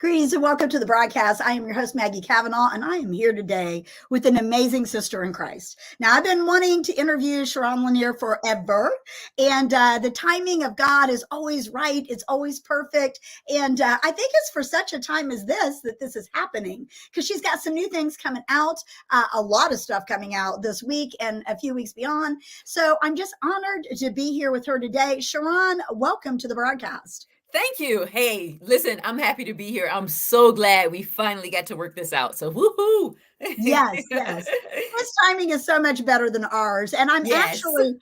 Greetings and welcome to the broadcast. I am your host, Maggie Cavanaugh, and I am here today with an amazing sister in Christ. Now, I've been wanting to interview Sharonne Lanier forever, and the timing of God is always right. It's always perfect. And I think it's for such a time as this that this is happening because she's got some new things coming out, a lot of stuff coming out this week and a few weeks beyond. So I'm just honored to be here with her today. Sharonne, welcome to the broadcast. Thank you. Hey, listen, I'm happy to be here. I'm so glad we finally got to work this out. So, woohoo! Yes, yes. His timing is so much better than ours. And I'm Yes. actually,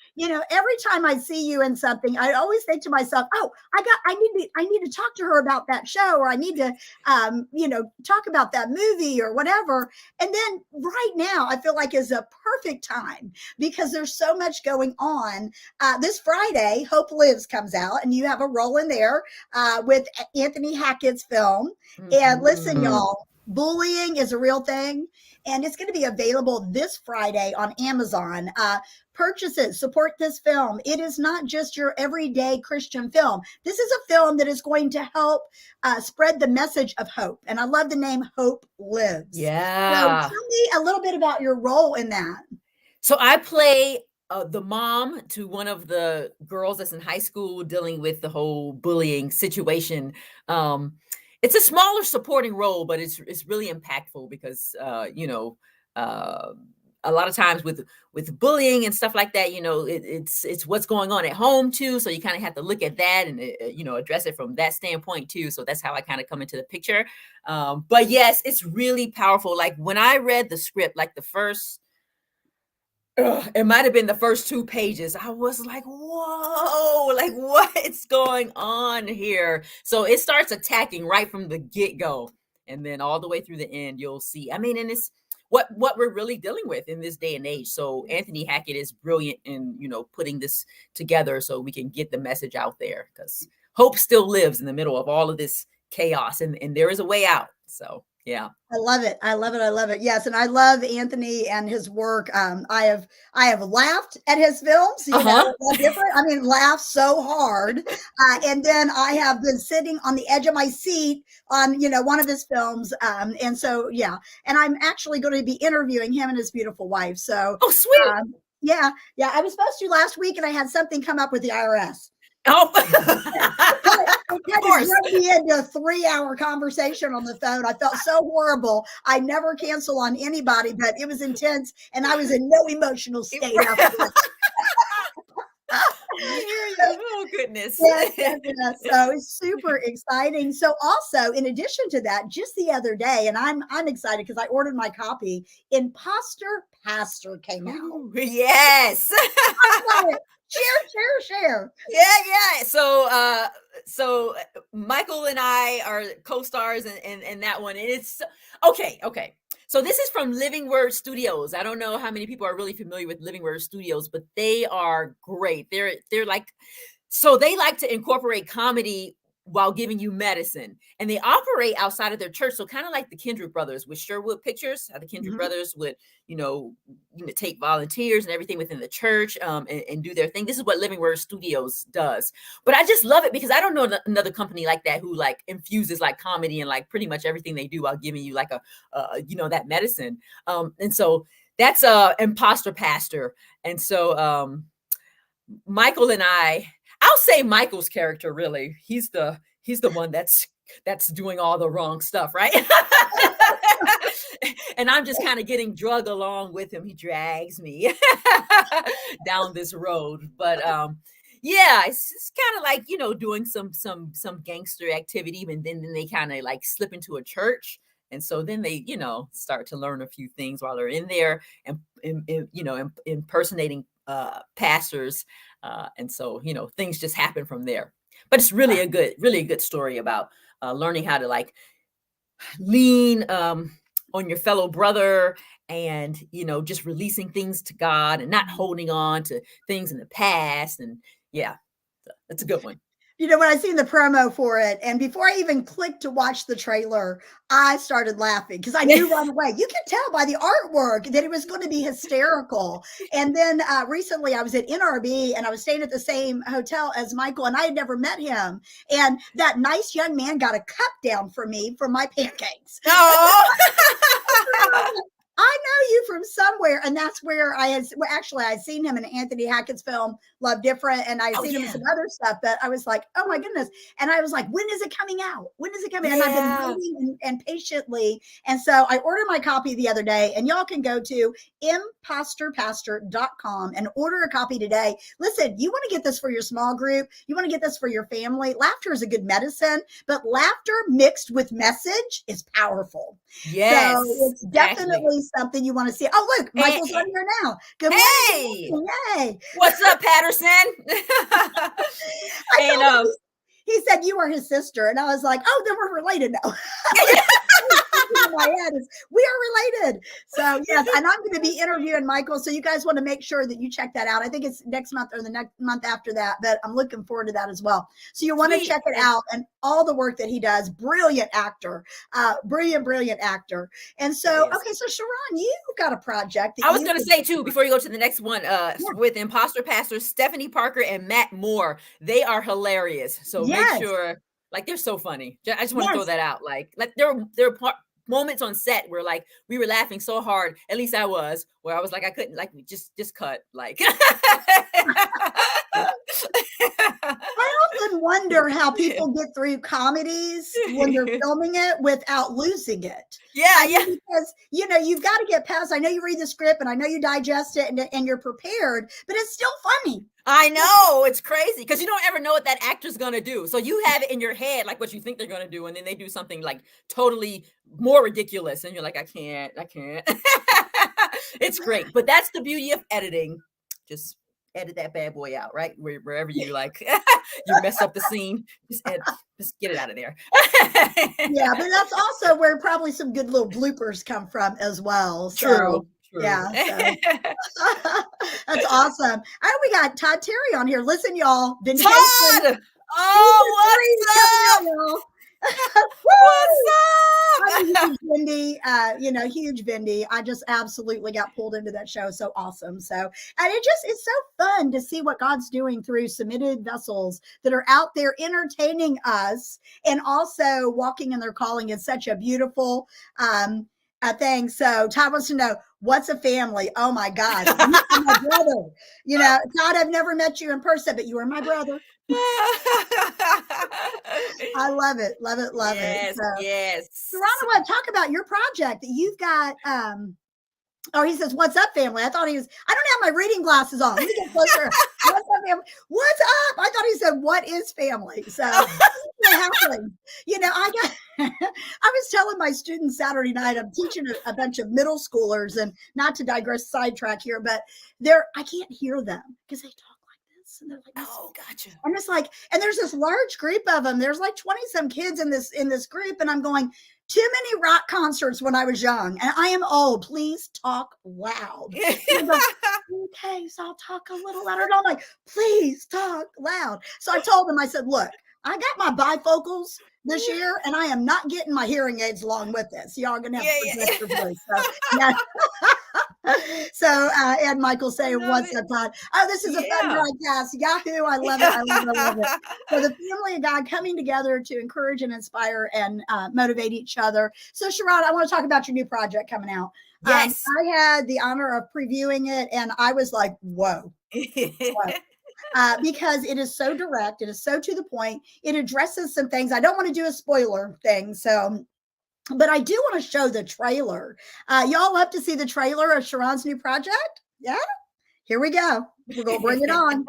every time I see you in something, I always think to myself, oh, I need to talk to her about that show, or I need to, talk about that movie or whatever. And then right now, I feel like is a perfect time because there's so much going on. This Friday, Hope Lives comes out, and you have a role in there with Anthony Hackett's film. And listen, y'all, bullying is a real thing, and it's going to be available this Friday on Amazon. Purchase it, support this film. It is not just your everyday Christian film. This is a film that is going to help spread the message of hope. And I love the name Hope Lives. Yeah. So tell me a little bit about your role in that. So I play the mom to one of the girls that's in high school dealing with the whole bullying situation. It's a smaller supporting role, but it's really impactful because a lot of times with bullying and stuff like that, it's what's going on at home too. So you kind of have to look at that and address it from that standpoint too. So that's how I kind of come into the picture. But yes, it's really powerful. Like when I read the script, like the first. It might have been the first 2 pages. I was like, whoa, like what's going on here? So it starts attacking right from the get-go. And then all the way through the end, you'll see. I mean, and it's what we're really dealing with in this day and age. So Anthony Hackett is brilliant in, putting this together so we can get the message out there because hope still lives in the middle of all of this chaos and there is a way out. So yeah. I love it. I love it. I love it. Yes. And I love Anthony and his work. I have laughed at his films, different. I mean, laughed so hard. And then I have been sitting on the edge of my seat on, one of his films. And so, yeah. And I'm actually going to be interviewing him and his beautiful wife. So, oh, sweet. Yeah. I was supposed to last week and I had something come up with the IRS. Oh, of course. Me into a 3-hour conversation on the phone. I felt so horrible. I never cancel on anybody, but it was intense, and I was in no emotional state after that. I hear you. Oh, goodness. Yes. So it's super exciting. So also, in addition to that, just the other day, and I'm excited because I ordered my copy, Imposter Pastor came out. Ooh, yes. Share. Yeah. So Michael and I are co-stars in that one. And it's okay. So this is from Living Word Studios. I don't know how many people are really familiar with Living Word Studios, but they are great. They're like, so they like to incorporate comedy while giving you medicine, and they operate outside of their church. So kind of like the Kindred Brothers with Sherwood Pictures, how the Kindred Brothers would, take volunteers and everything within the church and do their thing. This is what Living Word Studios does. But I just love it because I don't know another company like that who like infuses like comedy and like pretty much everything they do while giving you like that medicine. And so that's Imposter Pastor. And so Michael and I'll say Michael's character, really. He's the one that's doing all the wrong stuff, right? And I'm just kind of getting drugged along with him. He drags me down this road. But yeah, it's kind of like, doing some gangster activity, and then they kind of like slip into a church. And so then they, start to learn a few things while they're in there and impersonating pastors. And so, things just happen from there. But it's really a good story about learning how to like lean on your fellow brother and, just releasing things to God and not holding on to things in the past. And yeah, it's a good one. You know, when I seen the promo for it, and before I even clicked to watch the trailer, I started laughing because I knew right away. You can tell by the artwork that it was going to be hysterical. And then recently I was at NRB and I was staying at the same hotel as Michael, and I had never met him. And that nice young man got a cup down for me for my pancakes. Oh. I know you from somewhere, and that's where I had. Well, actually, I had seen him in Anthony Hackett's film Love Different, and I had seen him in some other stuff. But I was like, oh my goodness! And I was like, when is it coming out? When is it coming? And I've been waiting and patiently. And so I ordered my copy the other day, and y'all can go to imposterpastor.com and order a copy today. Listen, you want to get this for your small group, you want to get this for your family. Laughter is a good medicine, but laughter mixed with message is powerful. Yes, so it's definitely something you want to see. Oh, look, Michael's on here now. Good morning. Hey, yay! What's up, Patterson? And he said you were his sister, and I was like, oh, then we're related now. In my head is we are related. So yes, and I'm going to be interviewing Michael. So you guys want to make sure that you check that out. I think it's next month or the next month after that, but I'm looking forward to that as well. So you want to check it out and all the work that he does. Brilliant actor, brilliant actor. And so, okay, so Sharonne, you got a project. I was going to say too, before you go to the next one, with Imposter Pastors Stephanie Parker and Matt Moore, they are hilarious. So make sure, like, they're so funny. I just want to throw that out. Like there are moments on set where like we were laughing so hard, at least I was, where I was like, I couldn't, like, just cut, like. I often wonder how people get through comedies when they're filming it without losing it. Because, you know, you've got to get past, I know you read the script and I know you digest it and you're prepared, but it's still funny. I know, it's crazy because you don't ever know what that actor's going to do. So you have it in your head, like what you think they're going to do. And then they do something like totally more ridiculous. And you're like, I can't. It's great. But that's the beauty of editing. Just edit that bad boy out, right? Wherever you like, you mess up the scene, just get it out of there. Yeah, but that's also where probably some good little bloopers come from as well. So. True. Yeah, so. That's awesome. We got Todd Terry on here. Listen, y'all. Todd! Oh, what's up? I'm a huge Vindy, huge Vindy. I just absolutely got pulled into that show. So awesome. So, and it's so fun to see what God's doing through submitted vessels that are out there entertaining us and also walking in their calling. Is such a beautiful thing. So Todd wants to know, what's a family? Oh my God. You are my brother. You know, Todd, I've never met you in person, but you are my brother. I love it. Love it. Love it. So, Sharonne, I want to talk about your project that you've got. He says, what's up, family? I thought I don't have my reading glasses on. Let me get closer. What's up, family? What's up? I thought he said, what is family? So I was telling my students Saturday night, I'm teaching a bunch of middle schoolers, and not to digress sidetrack here, but I can't hear them because they talk like this. And they're like, oh, gotcha. And it's like, and there's this large group of them. There's like 20 some kids in this group. And I'm going, too many rock concerts when I was young, and I am old. Please talk loud. Like, okay, so I'll talk a little louder. And I'm like, please talk loud. So I told them, I said, look, I got my bifocals this year, and I am not getting my hearing aids along with it. So y'all are gonna have to project your voice. So and Michael saying, what's up, Todd? Oh, this is a fun broadcast. Yahoo! I love it. I love it. So the family of God coming together to encourage and inspire and motivate each other. So Sharonne, I want to talk about your new project coming out. Yes. I had the honor of previewing it, and I was like, whoa. Because it is so direct, it is so to the point, it addresses some things. I don't want to do a spoiler thing, but I do want to show the trailer. Y'all love to see the trailer of Sharonne's new project? Yeah? Here we go. We're going to bring it on.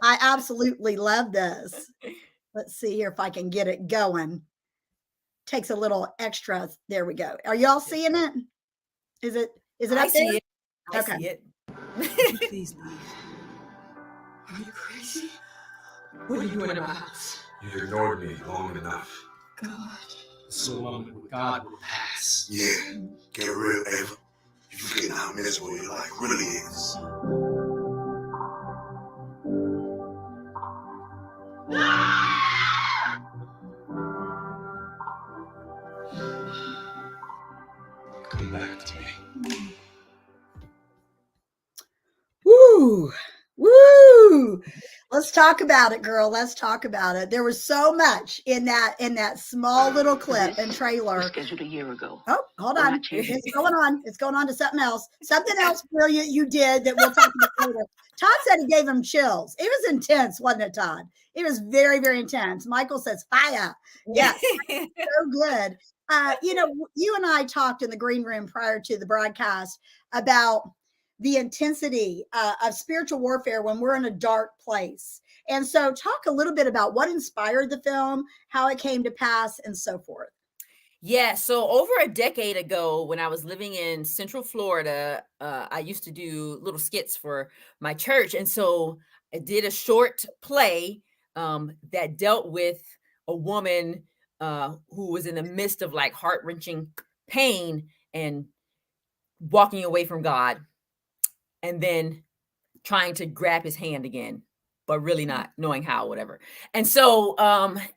I absolutely love this. Let's see here if I can get it going. Takes a little extra. There we go. Are y'all seeing it? Is it up there? I see it. Please leave. Are you crazy? What are you doing in my house? You ignored me long enough. God. So moment with God will pass. Yeah, get real, Ava. You forget how miserable your life really is. come back to me. Woo, woo. Let's talk about it, girl. Let's talk about it. There was so much in that small little clip and trailer. Scheduled a year ago. Oh, hold We're on. not changing It's going on. It's going on to something else. Something else brilliant you did that we'll talk about later. Todd said it gave him chills. It was intense, wasn't it, Todd? It was very, very intense. Michael says fire. Yes, so good. You and I talked in the green room prior to the broadcast about the intensity of spiritual warfare when we're in a dark place. And so talk a little bit about what inspired the film, how it came to pass, and so forth. Yeah, so over a decade ago, when I was living in Central Florida, I used to do little skits for my church. And so I did a short play that dealt with a woman who was in the midst of like heart-wrenching pain and walking away from God, and then trying to grab his hand again, but really not knowing how, whatever. And so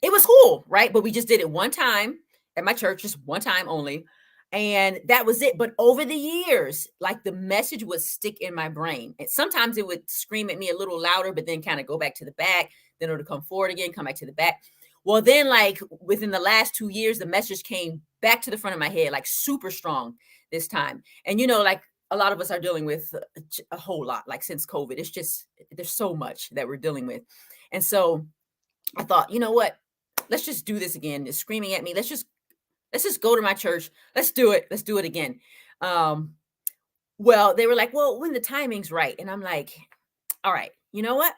it was cool, right? But we just did it one time at my church, just one time only. And that was it. But over the years, like the message would stick in my brain. And sometimes it would scream at me a little louder, but then kind of go back to the back. Then it would come forward again, come back to the back. Well, then like within the last 2 years, the message came back to the front of my head, like super strong this time. And, like a lot of us are dealing with a whole lot, like since COVID, it's just, there's so much that we're dealing with. And so I thought, you know what, let's just do this again. It's screaming at me. Let's just go to my church. Let's do it. Let's do it again. Well, they were like, well, when the timing's right. And I'm like, all right, you know what?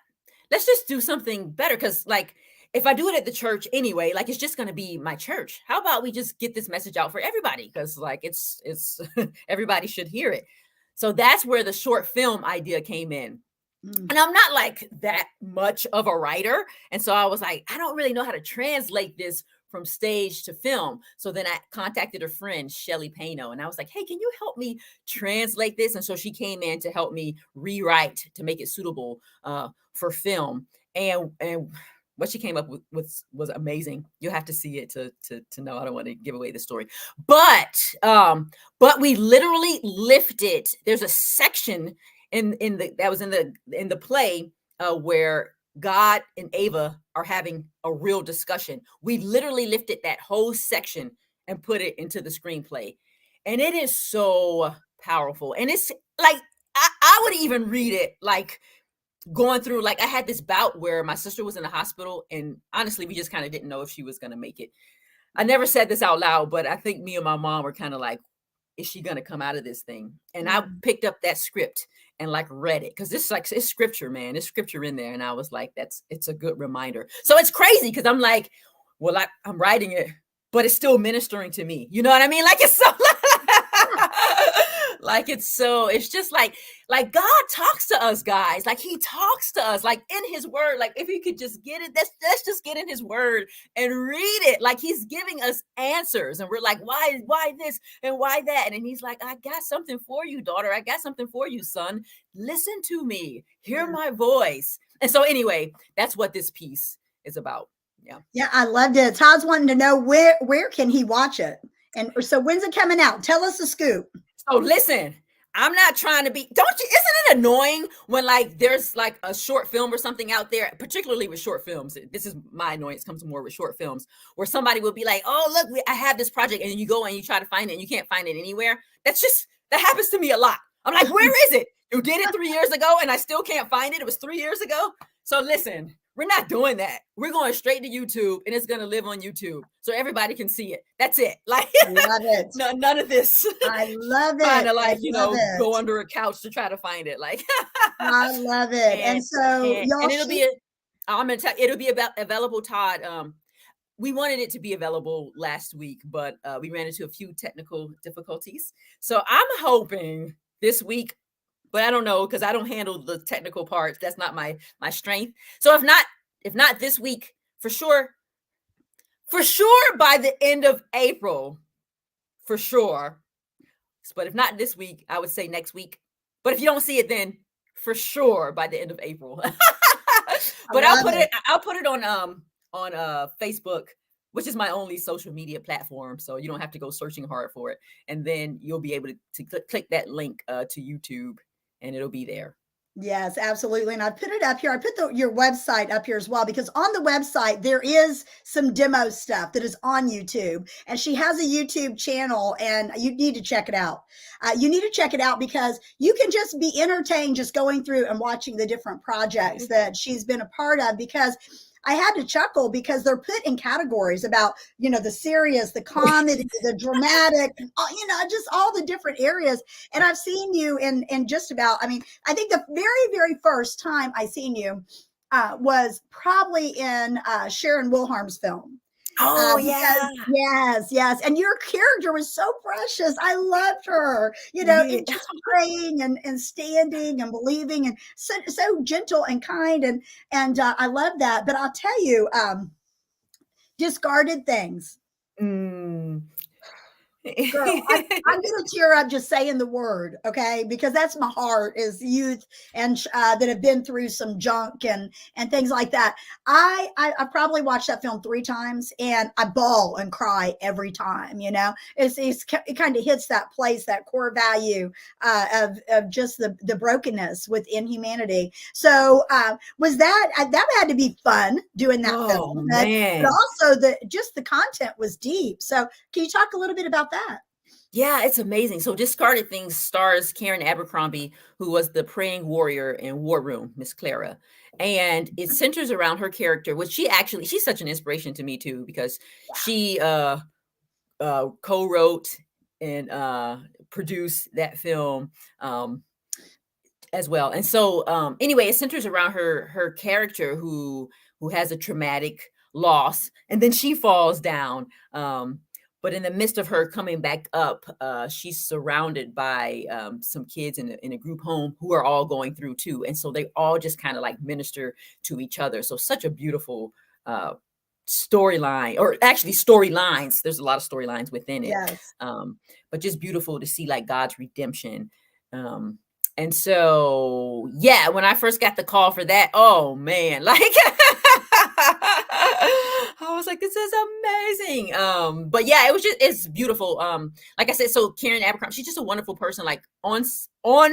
Let's just do something better. Cause like, if I do it at the church anyway, like it's just going to be my church. How about we just get this message out for everybody? Cause like it's everybody should hear it. So that's where the short film idea came in. And I'm not like that much of a writer. And so I was like, I don't really know how to translate this from stage to film. So then I contacted a friend, Shelly Pano, and I was like, hey, can you help me translate this? And so she came in to help me rewrite to make it suitable for film. And what she came up with was amazing. You have to see it to know. I don't want to give away the story, but we literally lifted. There's a section in the play where God and Ava are having a real discussion. We literally lifted that whole section and put it into the screenplay, and it is so powerful. And it's like I would even read it like going through, like I had this bout where my sister was in the hospital, and honestly, we just kind of didn't know if she was going to make it. I never said this out loud, but I think me and my mom were kind of like, is she going to come out of this thing? And I picked up that script and like read it, because it's like, it's scripture, man. It's scripture in there. And I was like, it's a good reminder. So it's crazy because I'm like, well, I'm writing it, but it's still ministering to me. You know what I mean? Like it's so like it's just like God talks to us, guys. Like he talks to us like in his word. Like if you could just get it, let's just get in his word and read it. Like he's giving us answers, and we're like, why this and why that? And then he's like, I got something for you, daughter. I got something for you, son. Listen to me, hear my voice. And so anyway, that's what this piece is about. Yeah, I loved it. Todd's wanting to know where can he watch it, and so when's it coming out? Tell us the scoop. So listen, I'm not trying to be, isn't it annoying when like there's like a short film or something out there, particularly with short films? This is my annoyance, comes more with short films, where somebody will be like, oh, look, I have this project, and you go and you try to find it and you can't find it anywhere. That happens to me a lot. I'm like, where is it? You did it 3 years ago and I still can't find it. It was 3 years ago. So listen, we're not doing that. We're going straight to YouTube, and it's going to live on YouTube so everybody can see it. That's it. Like, love it. none of this. I love it. Kind of like, go under a couch to try to find it. Like, I love it. And it'll be, I'm going to tell you, it'll be available, Todd. We wanted it to be available last week, but we ran into a few technical difficulties. So I'm hoping this week, but I don't know, because I don't handle the technical parts. That's not my strength. So if not this week, for sure by the end of April, for sure. But if not this week, I would say next week. But if you don't see it then, for sure by the end of April. But I'll put it on Facebook which is my only social media platform. So you don't have to go searching hard for it. And then you'll be able to click that link to YouTube, and it'll be there. Yes, absolutely. And I put it up here. I put your website up here as well, because on the website, there is some demo stuff that is on YouTube. And she has a YouTube channel, and you need to check it out. You need to check it out because you can just be entertained just going through and watching the different projects that she's been a part of, because I had to chuckle because they're put in categories about, the serious, the comedy, the dramatic, just all the different areas. And I've seen you in just about, I think the very, very first time I seen you was probably in Sharon Wilharm's film. Oh, yeah. Yes. And your character was so precious. I loved her, and just praying and standing and believing, and so gentle and kind. And I love that. But I'll tell you, discarded things. Girl, I'm gonna tear up just saying the word, okay? Because that's my heart, is youth and that have been through some junk and things like that. I probably watched that film 3 times, and I bawl and cry every time. It kind of hits that place, that core value of just the brokenness within humanity. So was that had to be fun doing that film, man. but also the content was deep. So can you talk a little bit about that? Yeah, it's amazing. So Discarded Things stars Karen Abercrombie, who was the praying warrior in War Room, Miss Clara. And it centers around her character, which she's such an inspiration to me too, because she co-wrote and produced that film as well. And so anyway, it centers around her character who has a traumatic loss, and then she falls down. But in the midst of her coming back up, she's surrounded by some kids in a group home who are all going through too. And so they all just kind of like minister to each other. So such a beautiful storyline, or actually storylines. There's a lot of storylines within it. Yes. But just beautiful to see like God's redemption. And so, yeah, when I first got the call for that, oh man, like I was like, this is amazing. But yeah, it's beautiful. Like I said, so Karen Abercrombie, she's just a wonderful person, like on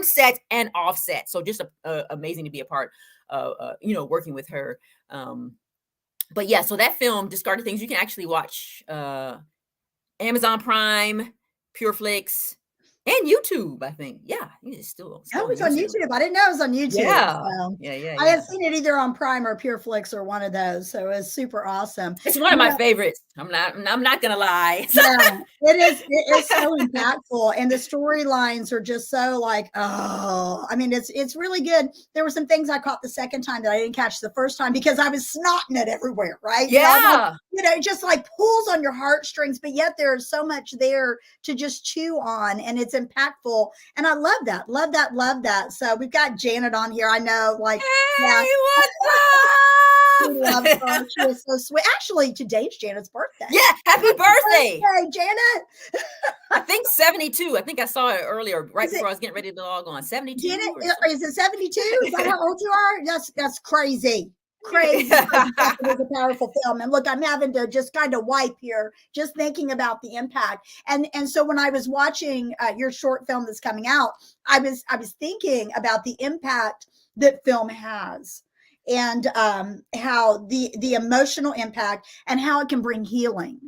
set and off set. So just amazing to be a part of, working with her. But yeah, so that film, Discarded Things, you can actually watch Amazon Prime, PureFlix, and YouTube, I think. Yeah, it's still Oh, it's on YouTube. I didn't know it was on YouTube. Yeah. So Yeah. I had seen it either on Prime or PureFlix or one of those. So it was super awesome. It's one of my favorites. I'm not gonna lie. Yeah, it is. It is so impactful, and the storylines are just so like, it's really good. There were some things I caught the second time that I didn't catch the first time because I was snotting it everywhere, right? Yeah. It just like pulls on your heartstrings, but yet there's so much there to just chew on, and it's impactful. And I love that. Love that. So we've got Janet on here. I know, like, hey, what's we love her. She is so sweet. Actually, today's Janet's birthday. Yeah, happy birthday, Janet. I think 72. I think I saw it earlier, before I was getting ready to log on. 72. Janet, is it 72? Is that how old you are? That's crazy. Crazy. It was a powerful film. And look, I'm having to just kind of wipe here, just thinking about the impact. And so when I was watching your short film that's coming out, I was thinking about the impact that film has, and how the emotional impact and how it can bring healing.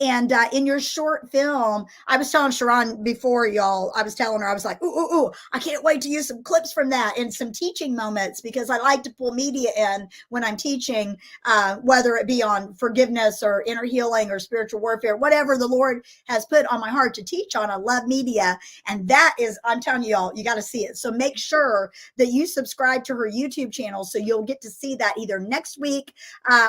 And in your short film, I was telling Sharonne before, y'all, I was telling her, I was like, ooh, I can't wait to use some clips from that and some teaching moments, because I like to pull media in when I'm teaching, whether it be on forgiveness or inner healing or spiritual warfare, whatever the Lord has put on my heart to teach on. I love media. And that is, I'm telling you all, you got to see it. So make sure that you subscribe to her YouTube channel so you'll get to see that either next week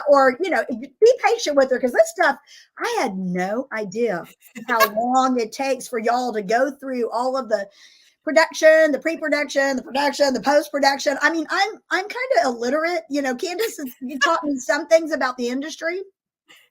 or, be patient with her, because this stuff, I had no idea how long it takes for y'all to go through all of the production, the pre-production, the production, the post-production. I mean, I'm kind of illiterate. Candace has taught me some things about the industry.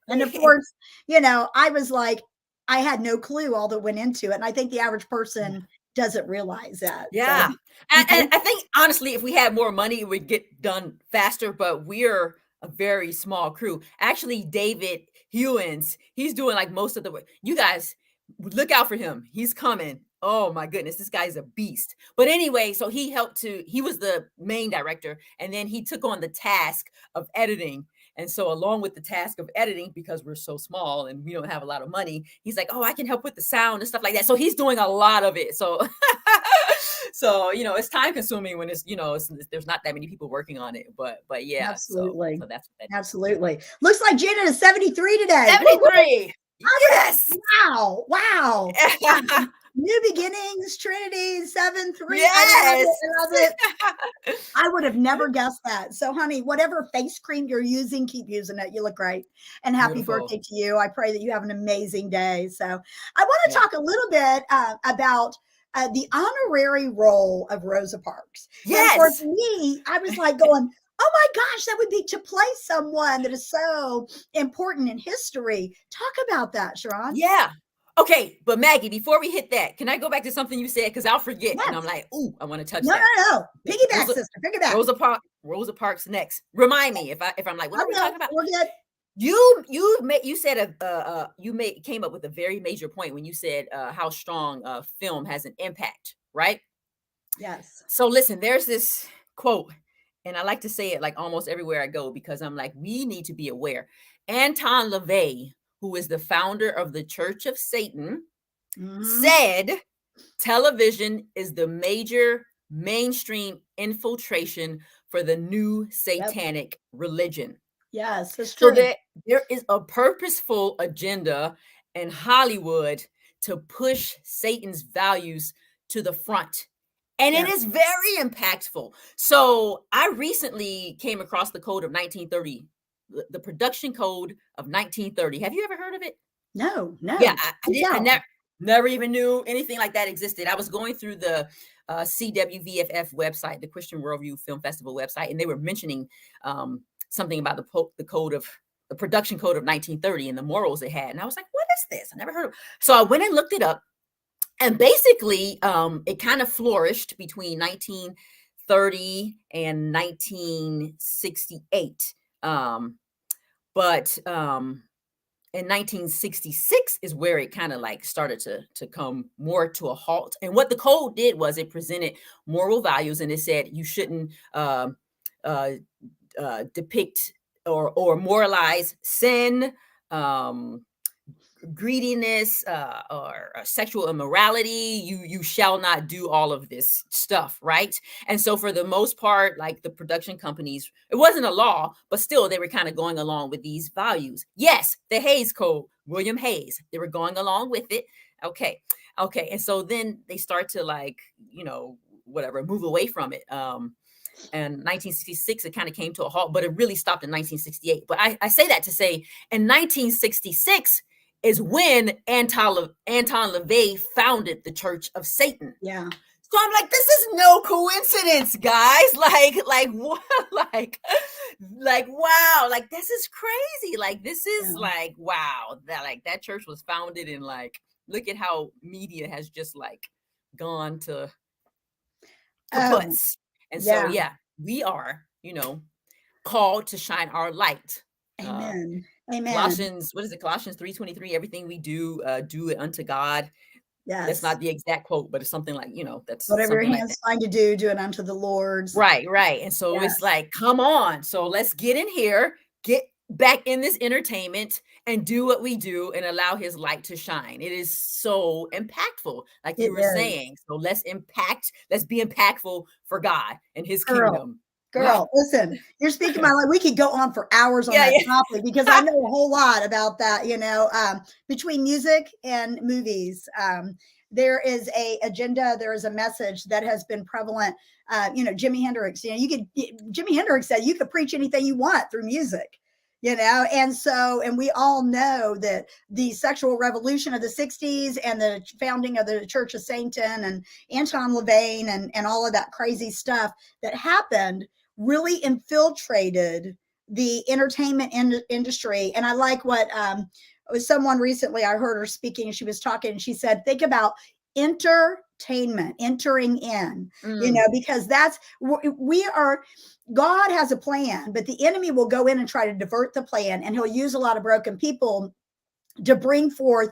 And of course, I was like, I had no clue all that went into it. And I think the average person doesn't realize that. Yeah. So, and I think honestly, if we had more money, it would get done faster, but we're a very small crew. Actually, David Hewins, he's doing like most of the work. You guys look out for him. He's coming. Oh my goodness, this guy's a beast. But anyway, so he was the main director, and then he took on the task of editing. And so along with the task of editing, because we're so small and we don't have a lot of money, he's like, oh, I can help with the sound and stuff like that. So he's doing a lot of it. So so it's time consuming when there's not that many people working on it. But yeah, Absolutely. So that's what that is. Absolutely. Looks like Jeannette is 73 today. 73. Yes. Wow. New beginnings, Trinity, 7-3. Yes. I love it. I would have never guessed that. So, honey, whatever face cream you're using, keep using it. You look great. And happy Beautiful. birthday to you. I pray that you have an amazing day. So, I want to talk a little bit about the honorary role of Rosa Parks. Yes. And for me, I was like going, oh my gosh, that would be to play someone that is so important in history. Talk about that, Sharonne. Yeah. Okay, but Maggie, before we hit that, can I go back to something you said? Because I'll forget. Yes. And I'm like, ooh, I want to touch No. Piggyback, Rosa, sister. Piggyback. Rosa Parks next. Remind me if I'm like, what are we talking about? We're good. You said came up with a very major point when you said how strong film has an impact, right? Yes. So listen, there's this quote, and I like to say it like almost everywhere I go because I'm like, we need to be aware. Anton LaVey, who is the founder of the Church of Satan, said television is the major mainstream infiltration for the new satanic religion. Yes, that's true. So that there is a purposeful agenda in Hollywood to push Satan's values to the front. And it is very impactful. So I recently came across the code of 1930. The production code of 1930. Have you ever heard of it? No. Yeah, I never even knew anything like that existed. I was going through the CWVFF website, the Christian Worldview Film Festival website, and they were mentioning something about the production code of 1930 and the morals it had. And I was like, what is this? I never heard of it. So I went and looked it up. And basically, it kind of flourished between 1930 and 1968. But in 1966 is where it kind of like started to come more to a halt. And what the code did was it presented moral values, and it said you shouldn't depict or moralize sin, greediness, or sexual immorality. You shall not do all of this stuff, right? And so for the most part, like the production companies, it wasn't a law, but still they were kind of going along with these values. Yes, the Hays Code, William Hays, they were going along with it. Okay. And so then they start to move away from it. And 1966, it kind of came to a halt, but it really stopped in 1968. But I say that to say in 1966, is when Anton LaVey founded the Church of Satan. Yeah. So I'm like, this is no coincidence, guys. Like what? Like wow. Like this is crazy. Like this is like wow. That church was founded in look at how media has just gone to puts. And so we are, called to shine our light. Amen. Amen. Colossians 3:23, everything we do it unto God. Yes. That's not the exact quote, but it's something like, that's whatever your hands find to do it unto the Lord's. Right. And so it's like, come on. So let's get in here, get back in this entertainment and do what we do and allow his light to shine. It is so impactful, like you were saying. So let's be impactful for God and his kingdom. Girl, listen, you're speaking my life. We could go on for hours on that topic because I know a whole lot about that, between music and movies. There is a agenda, there is a message that has been prevalent. Jimi Hendrix, Jimi Hendrix said you could preach anything you want through music. And we all know that the sexual revolution of the 60s and the founding of the Church of Satan and Anton LaVey and all of that crazy stuff that happened really infiltrated the entertainment industry. And I like what someone recently, I heard her speaking, and she was talking, and she said, think about entertainment, entering in, you Mm, know, because that's, we are, God has a plan, but the enemy will go in and try to divert the plan, and he'll use a lot of broken people to bring forth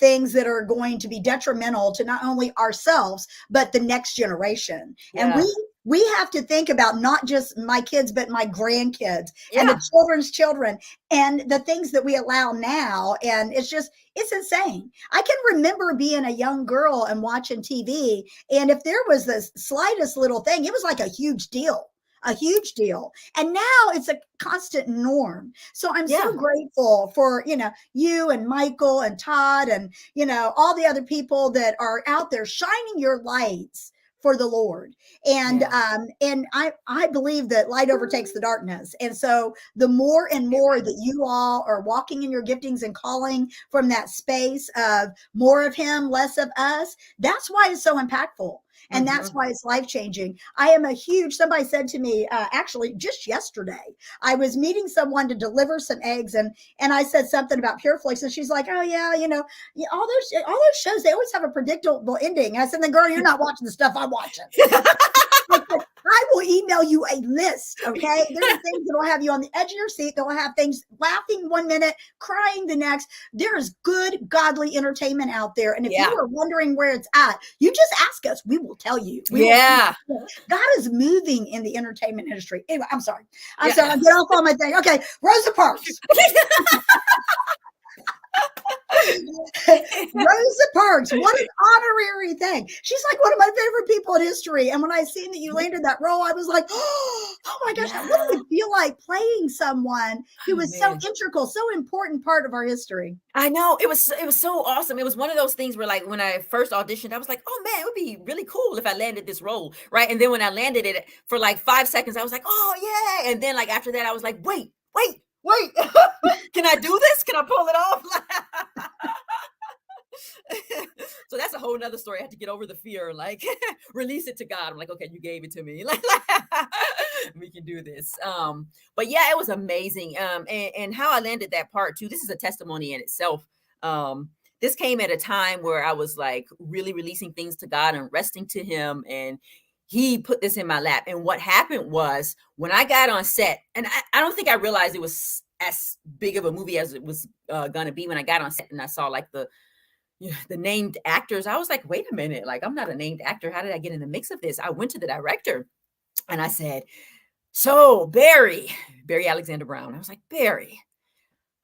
things that are going to be detrimental to not only ourselves but the next generation. And yeah. we have to think about not just my kids but my grandkids and Yeah. the children's children and the things that we allow now. And it's just, it's insane. I can remember being a young girl and watching TV, and if there was the slightest little thing, it was like a huge deal, a huge deal. And now it's a constant norm. So I'm so Yeah. grateful for, you know, you and Michael and Todd and, you know, all the other people that are out there shining your lights for the Lord. Yeah. And I believe that light overtakes the darkness. And so the more and more that you all are walking in your giftings and calling from that space of more of him, less of us, that's why it's so impactful. And that's Mhm. why it's life changing. I am a huge, somebody said to me, actually just yesterday, I was meeting someone to deliver some eggs, and I said something about Pure Flix, and she's like, "Oh yeah, you know, yeah, all those shows, they always have a predictable ending." And I said, "Then girl, you're not watching the stuff I'm watching." I said, I will email you a list. Okay. There are things that will have you on the edge of your seat. That will have things laughing 1 minute, crying the next. There is good, godly entertainment out there. And if you Yeah. are wondering where it's at, you just ask us. We will tell you. We will. Yeah. God is moving in the entertainment industry. Anyway, I'm sorry. I'm sorry. Yeah. I'll get off on my thing. Okay. Rosa Parks. Rosa Parks, what an honorary thing. She's like one of my favorite people in history. And when I seen that you landed that role, I was like, oh my gosh, what Yeah. does it feel like playing someone who Oh, was so man. integral, so important part of our history? I know. It was so awesome. It was one of those things where, like, when I first auditioned, I was like, "Oh man, it would be really cool if I landed this role." Right? And then when I landed it, for like 5 seconds, I was like, "Oh, yeah." And then, like, after that, I was like, "Wait, wait, wait. Can I do this? Can I pull it off?" So that's a whole nother story. I had to get over the fear, like, release it to God. I'm like, okay, you gave it to me. Like, we can do this. But yeah, it was amazing. And how I landed that part too. This is a testimony in itself. This came at a time where I was like really releasing things to God and resting to him. And he put this in my lap. And what happened was, when I got on set, and I don't think I realized it was as big of a movie as it was gonna be, when I got on set and I saw like the named actors. I was like, wait a minute, like, I'm not a named actor. How did I get in the mix of this? I went to the director and I said, so Barry Alexander Brown. I was like, Barry,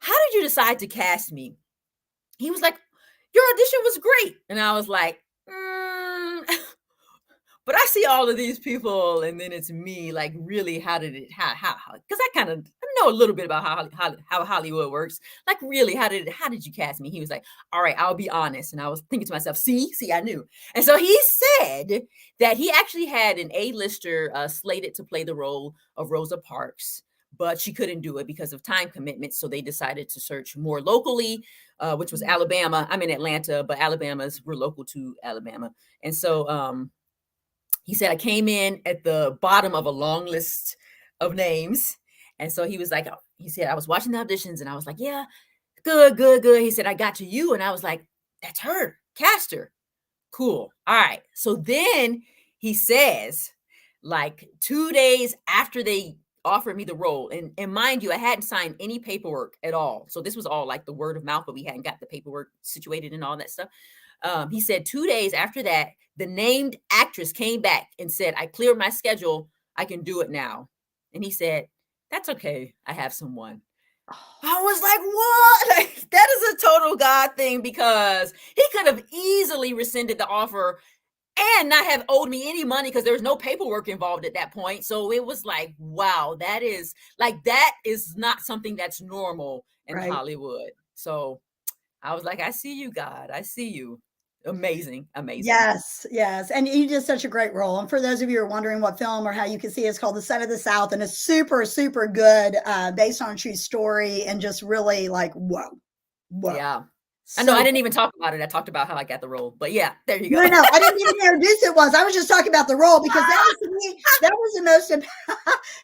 how did you decide to cast me? He was like, your audition was great. And I was like, but I see all of these people, and then it's me. Like, really, how did it? How? Because I kind of know a little bit about how Hollywood works. Like, really, how did you cast me? He was like, all right, I'll be honest. And I was thinking to myself, see, I knew. And so he said that he actually had an A-lister slated to play the role of Rosa Parks, but she couldn't do it because of time commitments. So they decided to search more locally, which was Alabama. I'm in Atlanta, but we're local to Alabama, and so he said I came in at the bottom of a long list of names. And so he was like, he said, I was watching the auditions and I was like, yeah, good, good, good. He said, I got to you. And I was like, that's her, cast her. Cool. All right. So then he says, like 2 days after they offered me the role, and mind you, I hadn't signed any paperwork at all. So this was all like the word of mouth, but we hadn't got the paperwork situated and all that stuff. He said 2 days after that, the named actress came back and said, I cleared my schedule. I can do it now. And he said, that's okay. I have someone. I was like, what? Like, that is a total God thing, because he could have easily rescinded the offer and not have owed me any money because there was no paperwork involved at that point. So it was like, wow, that is not something that's normal in Right. Hollywood. So I was like, I see you, God. I see you. Amazing. Yes, yes. And you did such a great role. And for those of you who are wondering what film or how you can see, it's called The Son of the South, and it's super, super good, based on a true story, and just really like, whoa. Yeah. I know I So didn't even talk about it. I talked about how I got the role, but yeah, there you go. no, I didn't even introduce it was. I was just talking about the role because that was to me, that was the most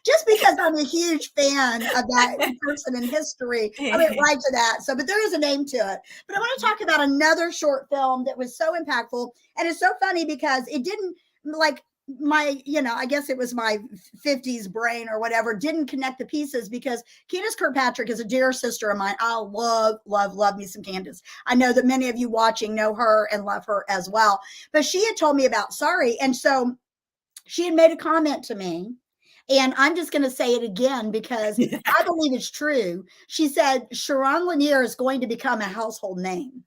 just because I'm a huge fan of that person in history. I went right to that. So, but there is a name to it. But I want to talk about another short film that was so impactful. And it's so funny because it didn't like my, I guess it was my 50s brain or whatever, didn't connect the pieces because Candace Kirkpatrick is a dear sister of mine. I love me some Candace. I know that many of you watching know her and love her as well. But she had told me about Sorry. And so she had made a comment to me. And I'm just going to say it again because I believe it's true. She said, Sharonne Lanier is going to become a household name.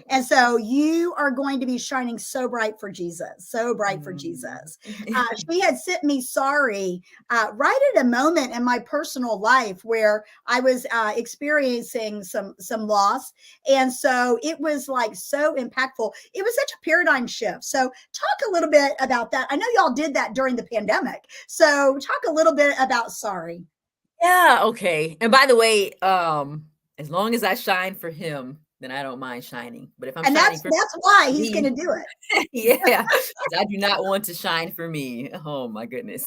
And so you are going to be shining so bright for Jesus, so bright for Jesus. She had sent me Sorry right at a moment in my personal life where I was experiencing some loss. And so it was like so impactful. It was such a paradigm shift. So talk a little bit about that. I know y'all did that during the pandemic. So talk a little bit about Sorry. Yeah, okay. And by the way, as long as I shine for him, then I don't mind shining. But if I'm And shining that's for why he's me, going to do it. yeah, I do not want to shine for me. Oh my goodness.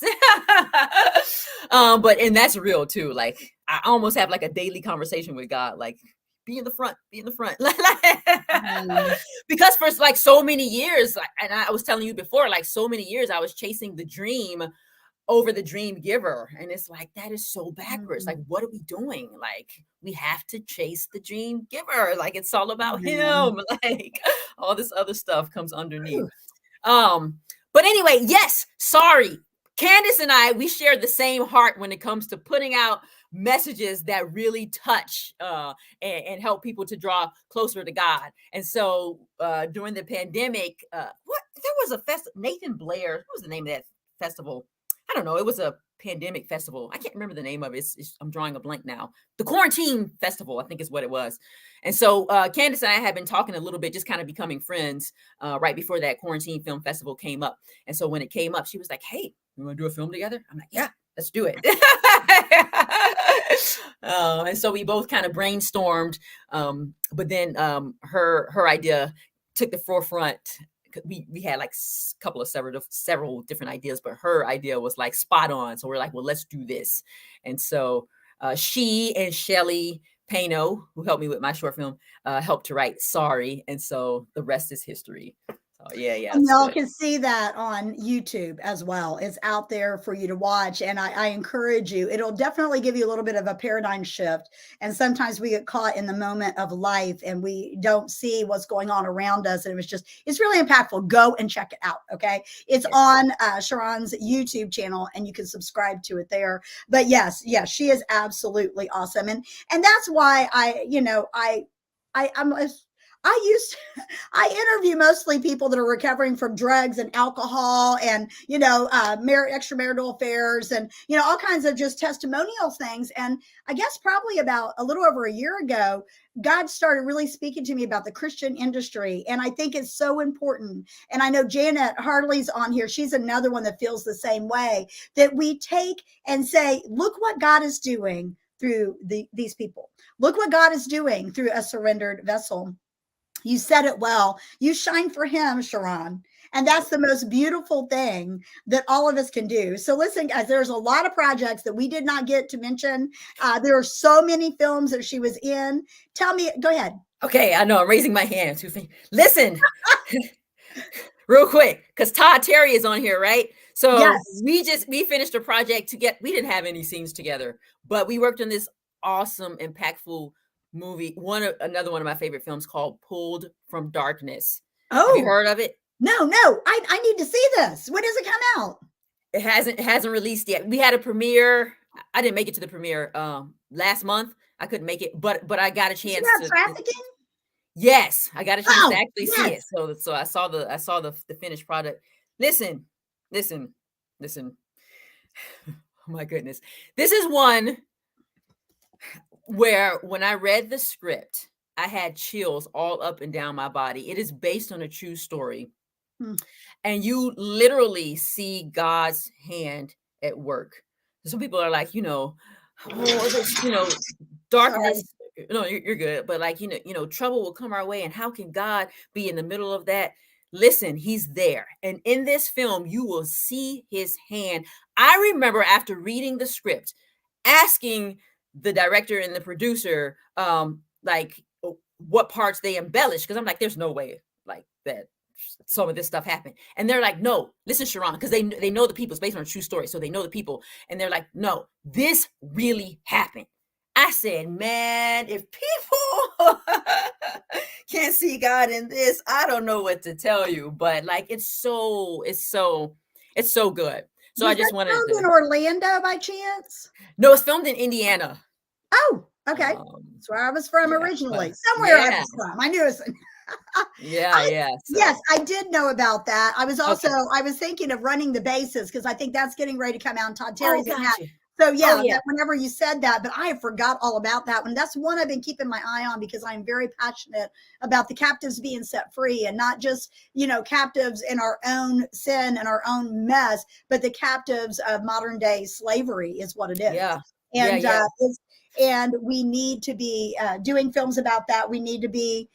But and that's real too. Like I almost have like a daily conversation with God, like be in the front, be in the front. Because for like so many years, and I was telling you before, like so many years, I was chasing the dream over the dream giver. And it's like, that is so backwards. Like, what are we doing? Like, we have to chase the dream giver. Like, it's all about him. Like, all this other stuff comes underneath. But anyway, yes, Sorry. Candace and I, we share the same heart when it comes to putting out messages that really touch and help people to draw closer to God. And so during the pandemic, there was a Nathan Blair, what was the name of that festival? I don't know. It was a pandemic festival. I can't remember the name of it. I'm drawing a blank now. The Quarantine Festival, I think is what it was. And so Candace and I had been talking a little bit, just kind of becoming friends right before that Quarantine Film Festival came up. And so when it came up, she was like, hey, you want to do a film together? I'm like, yeah, let's do it. And so we both kind of brainstormed. But then her idea took the forefront. We had like a couple of several different ideas, but her idea was like spot on. So we're like, well, let's do this. And so she and Shelly Pano, who helped me with my short film, helped to write Sorry. And so the rest is history. So yeah. And y'all can see that on YouTube as well. It's out there for you to watch. And I encourage you, it'll definitely give you a little bit of a paradigm shift. And sometimes we get caught in the moment of life and we don't see what's going on around us. And it's really impactful. Go and check it out. Okay. It's on Sharonne's YouTube channel and you can subscribe to it there. But yes, she is absolutely awesome. And that's why I interview mostly people that are recovering from drugs and alcohol and, extramarital affairs and, all kinds of just testimonial things. And I guess probably about a little over a year ago, God started really speaking to me about the Christian industry. And I think it's so important. And I know Jeannette Hartley's on here. She's another one that feels the same way, that we take and say, look what God is doing through these people. Look what God is doing through a surrendered vessel. You said it well. You shine for him, Sharonne. And that's the most beautiful thing that all of us can do. So listen, guys, there's a lot of projects that we did not get to mention. There are so many films that she was in. Tell me, go ahead. Okay, I know I'm raising my hand. Listen, real quick, because Todd Terry is on here, right? So yes. we finished a project we didn't have any scenes together, but we worked on this awesome, impactful movie, another one of my favorite films called Pulled from Darkness. Have you heard of it? No, I need to see this. When does it come out? It hasn't released yet. We had a premiere. I didn't make it to the premiere last month. I couldn't make it, but I got a chance to trafficking. Yes, I got a chance to actually see it. So I saw the finished product. Listen. Oh my goodness. This is one where when I read the script, I had chills all up and down my body. It is based on a true story. And you literally see God's hand at work. Some people are like, darkness no, you're good. But like, trouble will come our way. And how can God be in the middle of that? Listen, he's there. And in this film, you will see his hand. I remember after reading the script, asking the director and the producer, like what parts they embellished. Cause I'm like, there's no way like that some of this stuff happened. And they're like, no, listen, Sharonne, because they know the people. It's based on a true story. So they know the people. And they're like, no, this really happened. I said, man, if people can't see God in this, I don't know what to tell you. But like, it's so good. So Was I just that wanted filmed to. in Orlando by chance? No, it's filmed in Indiana. Oh, okay. That's where I was from Yeah, originally. but Somewhere I yeah, was from. I knew it was. yeah. Yes, So I did know about that. I was also okay. I was thinking of running the bases because I think that's getting ready to come out. And Todd Oh, Terry's in that. gotcha. So Oh yeah, yeah. that whenever you said that, but I forgot all about that one. That's one I've been keeping my eye on because I'm very passionate about the captives being set free and not just, captives in our own sin and our own mess, but the captives of modern day slavery is what it is. Yeah. And Yeah. and we need to be doing films about that. We need to be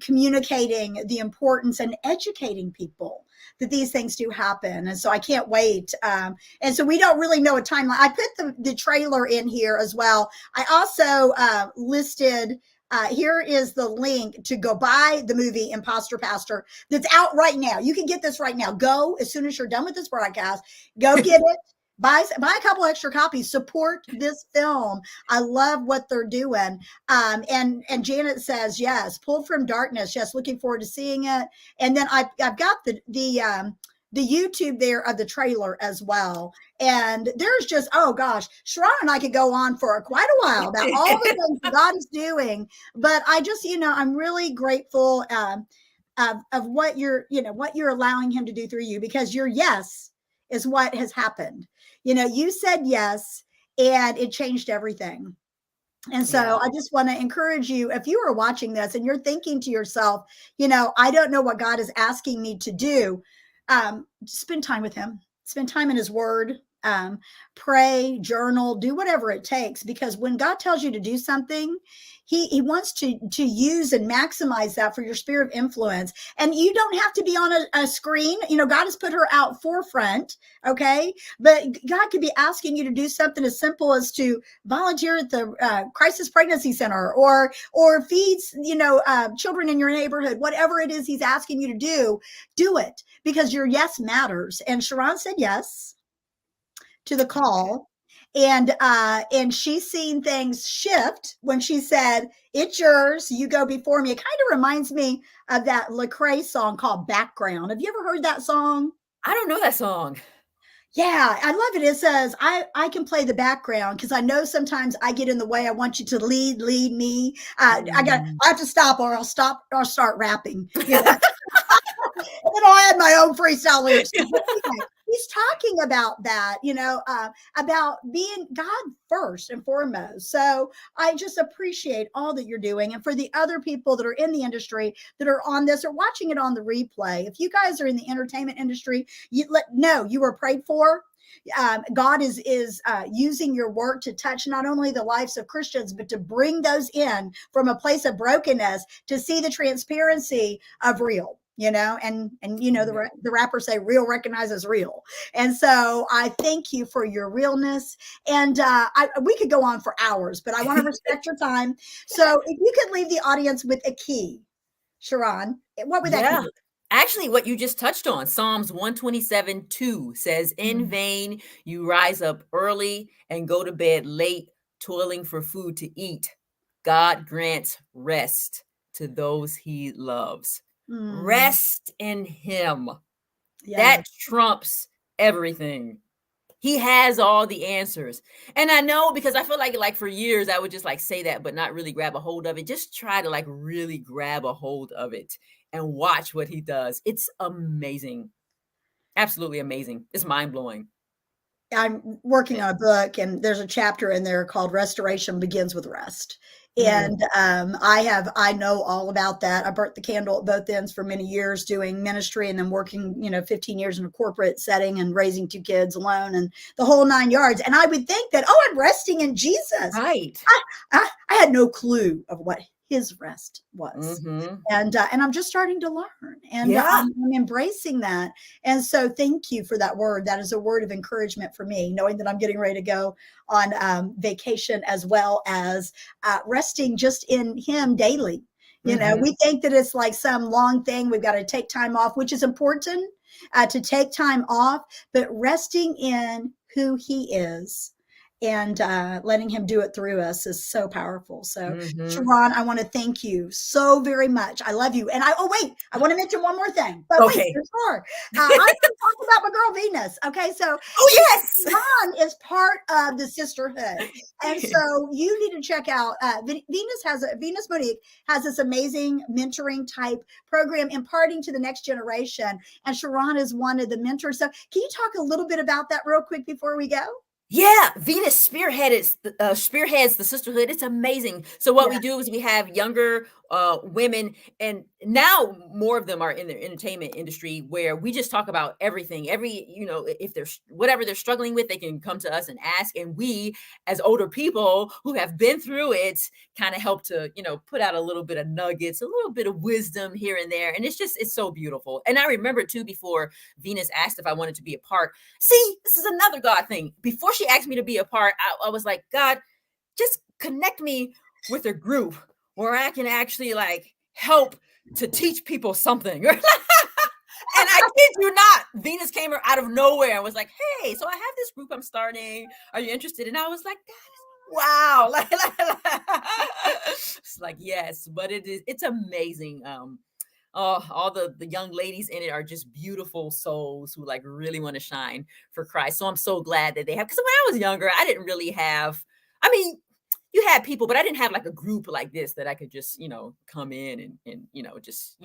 communicating the importance and educating people that these things do happen. And so I can't wait. And so we don't really know a timeline. I put the trailer in here as well. I also listed, here is the link to go buy the movie Imposter Pastor that's out right now. You can get this right now. Go as soon as you're done with this broadcast, go get it. Buy a couple extra copies, support this film. I love what they're doing. And Janet says, yes, pulled from darkness. Yes. Looking forward to seeing it. And then I've got the YouTube there of the trailer as well. And there's just, oh gosh, Sharonne and I could go on for quite a while about all the things that God is doing. But I just, I'm really grateful of what you're allowing him to do through you, because your yes is what has happened. You said yes, and it changed everything. And so Yeah. I just want to encourage you, if you are watching this and you're thinking to yourself, I don't know what God is asking me to do, spend time with him, spend time in his word, pray, journal, do whatever it takes, because when God tells you to do something, he wants to use and maximize that for your sphere of influence. And you don't have to be on a screen. God has put her out forefront. Okay. But God could be asking you to do something as simple as to volunteer at the crisis pregnancy center or feeds, children in your neighborhood, whatever it is he's asking you to do it, because your yes matters. And Sharonne said yes to the call. And she's seen things shift when she said, it's yours, you go before me. It kind of reminds me of that Lecrae song called Background. Have you ever heard that song? I don't know that song. Yeah, I love it. It says, I can play the background because I know sometimes I get in the way. I want you to lead me. I have to stop, or I'll start rapping. And I had my own freestyle lyrics. He's talking about that, about being God first and foremost. So I just appreciate all that you're doing. And for the other people that are in the industry that are on this or watching it on the replay, if you guys are in the entertainment industry, you are prayed for. God is using your work to touch not only the lives of Christians, but to bring those in from a place of brokenness to see the transparency of real. The rappers say real recognizes real. And so I thank you for your realness. And we could go on for hours, but I want to respect your time. So if you could leave the audience with a key, Sharonne, what would that be? Actually, what you just touched on, Psalms 127:2 says, in vain you rise up early and go to bed late, toiling for food to eat. God grants rest to those he loves. Rest in him. Yes. That trumps everything. He has all the answers. And I know, because I feel like for years I would just say that, but not really grab a hold of it. Just try to really grab a hold of it and watch what he does. It's amazing. Absolutely amazing. It's mind-blowing. I'm working on a book, and there's a chapter in there called Restoration Begins with Rest. And I know all about that. I burnt the candle at both ends for many years doing ministry and then working, 15 years in a corporate setting and raising 2 kids alone and the whole 9 yards. And I would think that, oh, I'm resting in Jesus. Right. I had no clue of what his rest was. Mm-hmm. And I'm just starting to learn, and Yeah. I'm embracing that. And so thank you for that word. That is a word of encouragement for me, knowing that I'm getting ready to go on vacation, as well as resting just in him daily. We think that it's like some long thing. We've got to take time off, which is important, to take time off, but resting in who he is and letting him do it through us is so powerful. So Sharonne, I want to thank you so very much. I love you. And I want to mention one more thing, but Okay. wait, there's more. I want to talk about my girl Venus. Okay, so yes, Sharonne is part of the sisterhood, and so you need to check out Venus Monique has this amazing mentoring type program, imparting to the next generation, and Sharonne is one of the mentors. So can you talk a little bit about that real quick before we go? Yeah, Venus spearheads the sisterhood. It's amazing. So what we do is we have younger women, and now more of them are in the entertainment industry, where we just talk about everything. If there's whatever they're struggling with, they can come to us and ask, and we, as older people who have been through it, kind of help to put out a little bit of nuggets, a little bit of wisdom here and there, and it's so beautiful. And I remember too, before Venus asked if I wanted to be a part. See, this is another God thing. Before she asked me to be a part, I was like, God, just connect me with a group where I can actually help to teach people something. And I kid you not, Venus came out of nowhere and was like, hey, so I have this group I'm starting. Are you interested? And I was like, wow. It's like, yes, but it's amazing. All the young ladies in it are just beautiful souls who really want to shine for Christ. So I'm so glad that they have, because when I was younger, I didn't really have, you had people, but I didn't have a group like this that I could just, come in and just,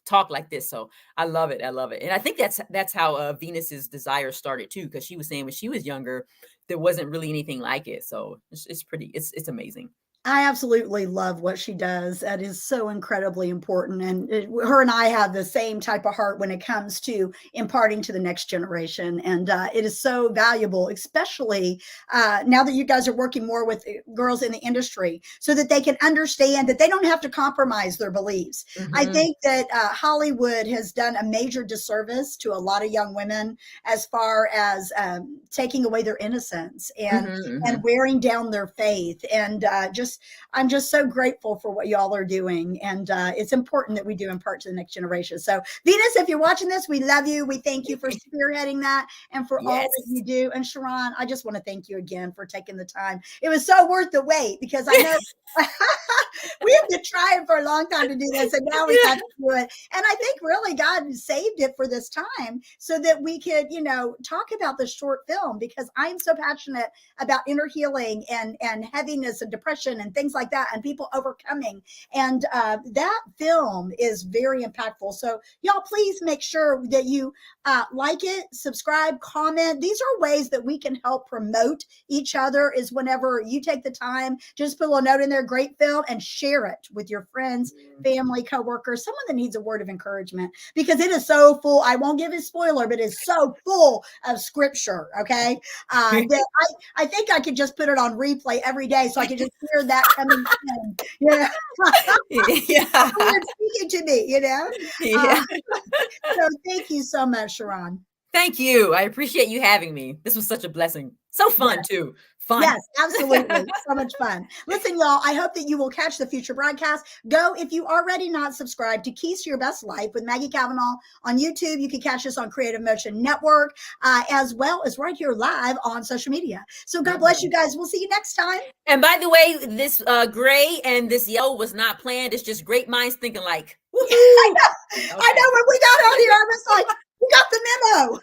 talk like this. So I love it. And I think that's how Venus's desire started too, because she was saying when she was younger, there wasn't really anything like it. So it's amazing. I absolutely love what she does. That is so incredibly important. And her and I have the same type of heart when it comes to imparting to the next generation. And it is so valuable, especially now that you guys are working more with girls in the industry, so that they can understand that they don't have to compromise their beliefs. I think that Hollywood has done a major disservice to a lot of young women as far as taking away their innocence and wearing down their faith. And I'm just so grateful for what y'all are doing. And it's important that we do impart to the next generation. So Venus, if you're watching this, we love you. We thank you for spearheading that and for all that you do. And Sharonne, I just want to thank you again for taking the time. It was so worth the wait, because I know we have been trying for a long time to do this, and now we got to do it. And I think really God saved it for this time so that we could, talk about this short film, because I'm so passionate about inner healing and heaviness and depression and things like that, and people overcoming. And that film is very impactful. So y'all, please make sure that you like it, subscribe, comment. These are ways that we can help promote each other, is whenever you take the time, just put a little note in there, great film, and share it with your friends, family, coworkers, someone that needs a word of encouragement, because it is so full. I won't give a spoiler, but it's so full of scripture. Okay. That I think I could just put it on replay every day, so I could just hear that coming in. Yeah. Speaking to me, So thank you so much, Sharonne. Thank you. I appreciate you having me. This was such a blessing. So fun too. Fun. Yes, absolutely. So much fun. Listen, y'all, I hope that you will catch the future broadcast. Go, if you already not subscribed, to Keys to Your Best Life with Maggie Cavanaugh on YouTube. You can catch us on Creative Motion Network, as well as right here live on social media. So God bless you guys. We'll see you next time. And by the way, this gray and this yellow was not planned. It's just great minds thinking like, woo-hoo. I know. I know, when we got out here, I was like, we got the memo.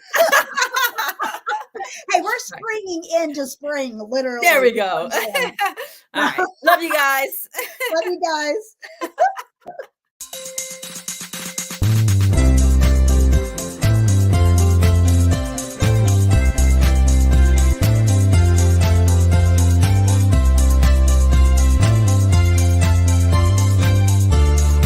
Hey, we're springing into spring, literally. There we go. All right. Love you guys. Love you guys.